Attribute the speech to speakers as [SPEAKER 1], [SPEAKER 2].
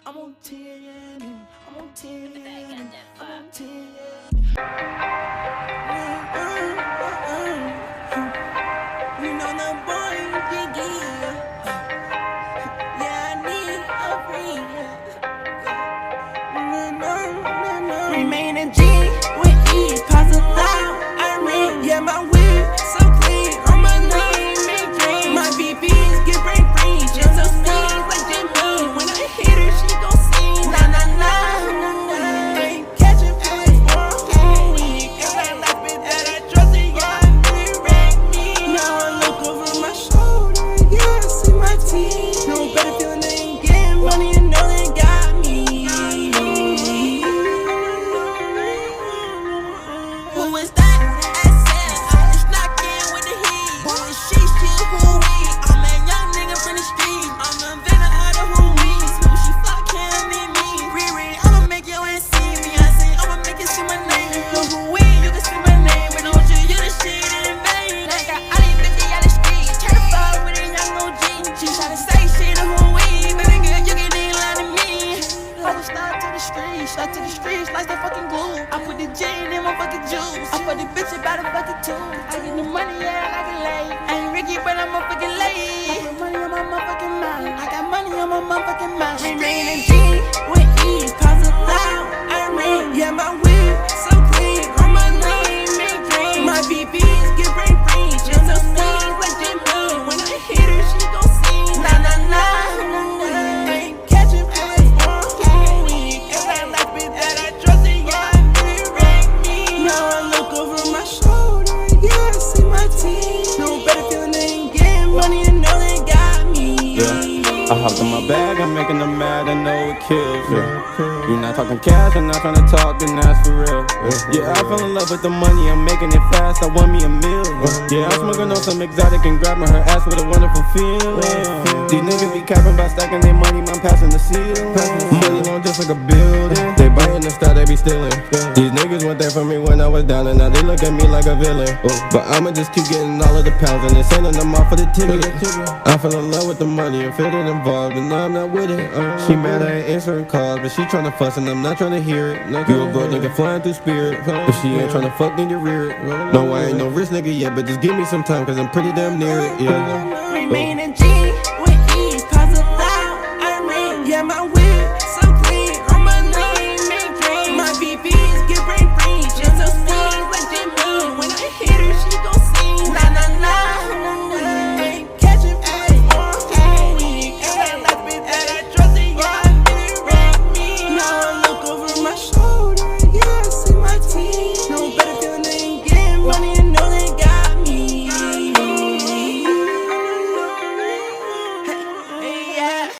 [SPEAKER 1] I'm on 10, I'm on 10, I'm on 10. You know the boy Jiggy. Yeah, I need a friend. Remain a G with ease, pass a loud. I ring, yeah, my whip so clean. On my name, make dreams. My BBs get brain freeze, just so stings like Jimmy. When I hit her, she gon' sing. Nah, nah, nah. Ain't catching feelings for a whole week. And I like it that I trust it, yeah, really wreck me. Now I look over my shoulder, yeah, I see my teeth. No better feeling than getting money, you know they got me. Who is that? SM, it's knocking with the heat. Who is she? She who we? I'm that young nigga from the street. I'm the venom out of who we. Who she fuck him and me. Riri, I'ma make your ass see me. I say I'ma make you see my name. Who we? You can see my name, but don't you the shit in vain. I got all these bitches out the street. Try to fuck with a young OG. She tryna say shit to who we. Baby girl, you can ain't lie to me. I just start to the streets, like the fucking glue. I put the gin in my fucking juice. I put the bitch about the fucking two. I get the money, yeah, I can lay. I ain't Ricky, but I'm motherfucking late. I put money on my motherfucking mind. I got money on my motherfucking mind. Remain a G with ease, pass it loud. I ring, yeah, my whip so clean. On my name, make dreams. My BBs get brain freeze, just so stings like Jimmy. When I hit her, she gon' sing. Nah, nah, nah. Ain't catching feelings for a whole week. And I like it that I trust it, yeah, really wreck me. Now I look over my shoulder, yeah, I see my teeth. No better feeling than getting money, you know they got me.
[SPEAKER 2] Yeah, I hopped in my bag, I'm making them mad, I know it kills, yeah. You're not talking cash, I'm not trying to talk, then that's for real. Yeah, I fell in love with the money, I'm making it fast, I want me a meal. Yeah, I'm smoking on some exotic and grabbing her ass with a wonderful feeling. These niggas be capping by stacking their money, I'm passing the ceiling. Money on just like a building, they buying the style, they be stealing. These niggas went there for me when I was down, and now they look at me like a villain. But I'ma just keep getting all of the pounds, and then sending them off for the ticket. I fell in love with the money and feel it involved, and now I'm not with it. She mad I ain't answering calls, but she tryna fuss and I'm not tryna hear it. You a broke nigga flying through spirit. If she ain't tryna fuck, then you rear it. No, I ain't no rich nigga yet, but just give me some time, cause I'm pretty damn near it, yeah.
[SPEAKER 1] Remain a G